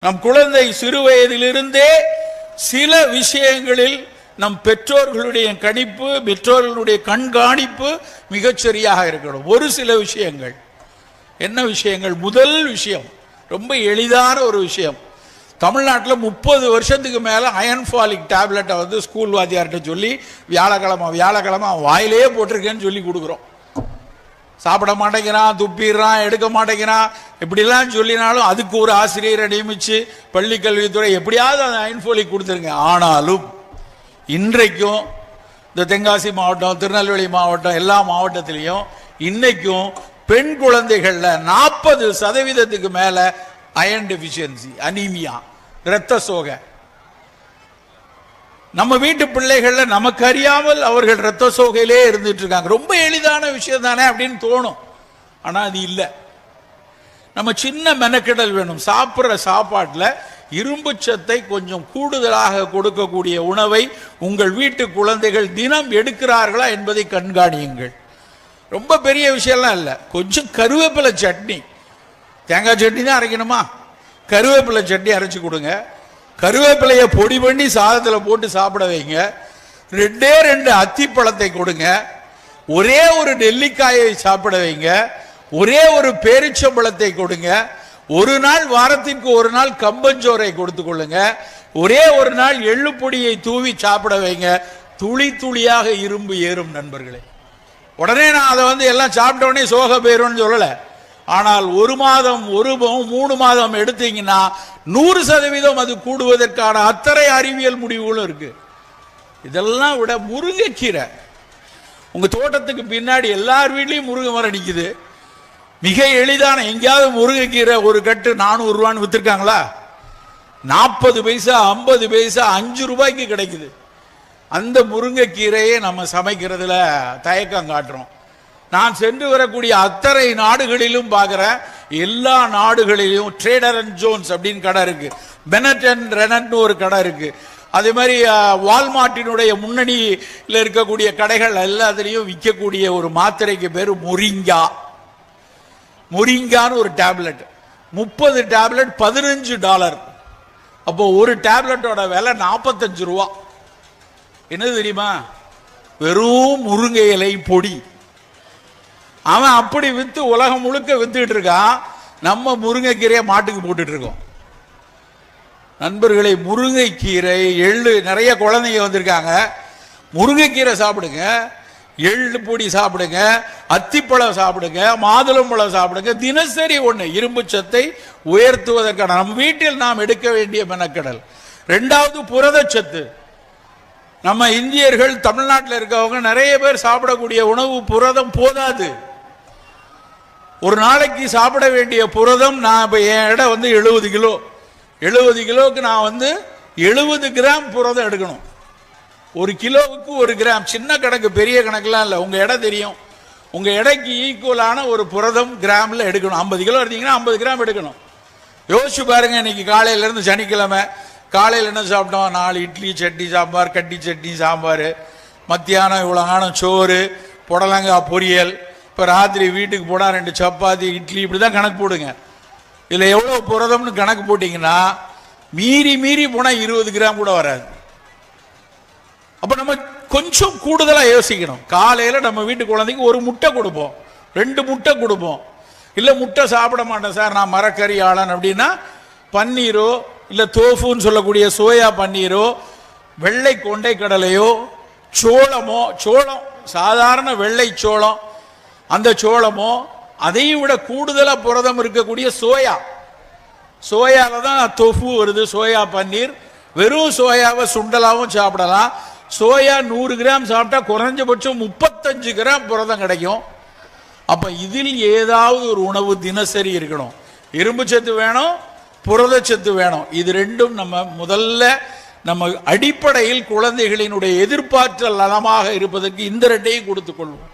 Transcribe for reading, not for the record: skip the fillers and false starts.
நம் குழந்தை சிறு வயதிலிருந்தே சில விஷயங்களில் நம் பெற்றோர்களுடைய கணிப்பு, பெற்றோர்களுடைய கண்காணிப்பு மிகச்சரியாக இருக்கணும். ஒரு சில விஷயங்கள் என்ன விஷயங்கள்? முதல் விஷயம் ரொம்ப எளிதான ஒரு விஷயம். தமிழ்நாட்டில் 30 வருஷத்துக்கு மேலே அயன் ஃபாலிக் டேப்லெட்டை வந்து ஸ்கூல் வாத்தியார்கிட்ட சொல்லி வியாழக்கிழமை அவன் வாயிலே போட்டிருக்கேன்னு சொல்லி கொடுக்குறோம். சாப்பிட மாட்டேங்கிறான், துப்பிடுறான், எடுக்க மாட்டேங்கிறான், இப்படிலாம் சொல்லினாலும் அதுக்கு ஒரு ஆசிரியரை நியமித்து பள்ளி கல்வித்துறை எப்படியாவது அந்த அயன் ஃபாலிக் கொடுத்துருங்க. ஆனாலும் இன்றைக்கும் இந்த தென்காசி மாவட்டம், திருநெல்வேலி மாவட்டம், எல்லா மாவட்டத்திலையும் இன்னைக்கும் பெண் குழந்தைகளில் 40% மேலே அயன் டெஃபிஷியன்சி, அனீமியா, இரத்த சோகை. நம்ம வீட்டு பிள்ளைகள்ல நமக்கு அறியாமல் அவர்கள் இரத்த சோகையிலே இருந்துட்டு இருக்காங்க. ரொம்ப எளிதான விஷயம் தானே அப்படின்னு தோணும், ஆனா அது இல்லை. நம்ம சின்ன மெனக்கெடல் வேணும். சாப்பிட்ற சாப்பாட்டில் இரும்பு சத்தை கொஞ்சம் கூடுதலாக கொடுக்கக்கூடிய உணவை உங்கள் வீட்டு குழந்தைகள் தினம் எடுக்கிறார்களா என்பதை கண்காணியுங்கள். ரொம்ப பெரிய விஷயம்லாம் இல்லை. கொஞ்சம் கருவேப்பிலை சட்னி, தேங்காய் சட்னி தான் அரைக்கணுமா, கருவேப்பிலை சட்னி அரைச்சி கொடுங்க. கருவேப்பிலையை பொடி பண்ணி சாதத்தில் போட்டு சாப்பிட வைங்க. 2 அத்திப்பழத்தை கொடுங்க. ஒரே ஒரு நெல்லிக்காயை சாப்பிட வைங்க. ஒரே ஒரு பேரிச்சம்பழத்தை கொடுங்க. ஒரு நாள், வாரத்திற்கு ஒரு நாள் கம்பஞ்சோரை கொடுத்து கொள்ளுங்க. ஒரே ஒரு நாள் எள்ளு பொடியை தூவி சாப்பிட வைங்க. துளி துளியாக இரும்பு ஏறும் நண்பர்களே. உடனே நான் அதை வந்து எல்லாம் சாப்பிட்ட உடனே சோக போயிரும்னு சொல்லலை. ஆனால் 1 மாதம், 3 மாதம் எடுத்தீங்கன்னா 100% அது கூடுவதற்கான அத்தனை அறிவியல் முடிவுகளும் இருக்கு. இதெல்லாம் விட முருங்கைக்கீரை, உங்க தோட்டத்துக்கு பின்னாடி எல்லார் வீட்லையும் முருங்கை மரம் நிற்குது. மிக எளிதான, எங்கேயாவது முருங்கைக்கீரை ஒரு கட்டு 400 ரூபான்னு வித்துருக்காங்களா? 40 பைசா, 50 பைசா, 5 ரூபாய்க்கு கிடைக்குது. அந்த முருங்கைக்கீரையை நம்ம சமைக்கிறதுல தயக்கம் காட்டுறோம். நான் சென்று வரக்கூடிய அத்தனை நாடுகளிலும் பார்க்குறேன், எல்லா நாடுகளிலும் ட்ரேடர் அண்ட் ஜோன்ஸ் அப்படின்னு கடை இருக்கு, பெனட் அண்ட் ரெனட்னு ஒரு கடை இருக்கு. அதே மாதிரி வால்மார்ட்டினுடைய முன்னணியில் இருக்கக்கூடிய கடைகள் எல்லாத்துலேயும் விற்கக்கூடிய ஒரு மாத்திரைக்கு பேர் மொரிங்கா. மொரிங்கான்னு ஒரு டேப்லெட், 30 டேப்லெட் $15. அப்போ ஒரு டேப்லெட்டோட விலை 45 ரூபா. என்ன தெரியுமா? வெறும் முருங்கை இலை பொடி. அவன் அப்படி வித்து உலகம் முழுக்க வித்துட்டு இருக்கான். நம்ம முருங்கைக்கீரையை மாட்டுக்கு போட்டுட்டு இருக்கோம். நண்பர்களை, முருங்கைக்கீரை, எள்ளு, நிறைய குழந்தைங்க வந்திருக்காங்க. முருங்கைக்கீரை சாப்பிடுங்க, எள்ளு பொடி சாப்பிடுங்க, அத்திப்பழம் சாப்பிடுங்க, மாதுளம்பழம் சாப்பிடுங்க. தினசரி ஒன்று இரும்பு சத்தை உயர்த்துவதற்கான நம்ம வீட்டில் நாம் எடுக்க வேண்டிய மெனக்கடல். 2வது புரதச்சத்து. நம்ம இந்தியர்கள், தமிழ்நாட்டில் இருக்கவங்க நிறைய பேர் சாப்பிடக்கூடிய உணவு புரதம் போதாது. ஒரு நாளைக்கு சாப்பிட வேண்டிய புரதம், நான் இப்போ என் எடை வந்து 70 கிலோ. 70 கிலோவுக்கு நான் வந்து 70 கிராம் புரதம் எடுக்கணும். 1 கிலோவுக்கு 1 கிராம். சின்ன கணக்கு, பெரிய கணக்குலாம் இல்லை. உங்கள் எடை தெரியும். உங்கள் எடைக்கு ஈக்குவலான ஒரு புரதம் கிராமில் எடுக்கணும். 50 கிலோ எடுத்தீங்கன்னா 50 கிராம் எடுக்கணும். யோசிச்சு பாருங்க. இன்னைக்கு காலையிலேருந்து சனிக்கிழமை காலையில் என்ன சாப்பிட்டோம்? 4 இட்லி, சட்னி சாம்பார், கட்டி சட்னி சாம்பார். மத்தியானம் இவ்வளோங்கானம் சோறு, புடலங்காய் பொரியல். இப்போ ராத்திரி வீட்டுக்கு போனால் 2 சப்பாத்தி, இட்லி, இப்படி தான் கணக்கு போடுங்க. இதில் எவ்வளோ புரதம்னு கணக்கு போட்டிங்கன்னா மீறி போனால் 20 கிராம் கூட வராது. அப்போ நம்ம கொஞ்சம் கூடுதலாக யோசிக்கணும். காலையில் நம்ம வீட்டு குழந்தைக்கு 1 முட்டை கொடுப்போம், 2 முட்டை கொடுப்போம். இல்லை முட்டை சாப்பிட மாட்டேன் சார், நான் மரக்கறி ஆளன் அப்படின்னா பன்னீரோ இல்லை தோஃபுன்னு சொல்லக்கூடிய சோயா பன்னீரோ, வெள்ளை கொண்டை கடலையோ, சோளமோ, சோளம் சாதாரண வெள்ளை சோளம், அந்த சோளமோ, அதையும் விட கூடுதலாக புரதம் இருக்கக்கூடிய சோயாவில் தான் தொஃபு வருது, சோயா பன்னீர். வெறும் சோயாவை சுண்டலாகவும் சாப்பிடலாம். சோயா 100 கிராம் சாப்பிட்டா குறைஞ்சபட்சம் 35 கிராம் புரதம் கிடைக்கும். அப்போ இதில் ஏதாவது ஒரு உணவு தினசரி இருக்கணும். இரும்பு சத்து வேணும், புரதச்சத்து வேணும். இது 2ம் நம்ம முதல்ல நம்ம அடிப்படையில் குழந்தைகளினுடைய எதிர்பார்த்தல் நலமாக இருப்பதற்கு இந்த 2ஐயும் கொடுத்துக் கொள்வோம்.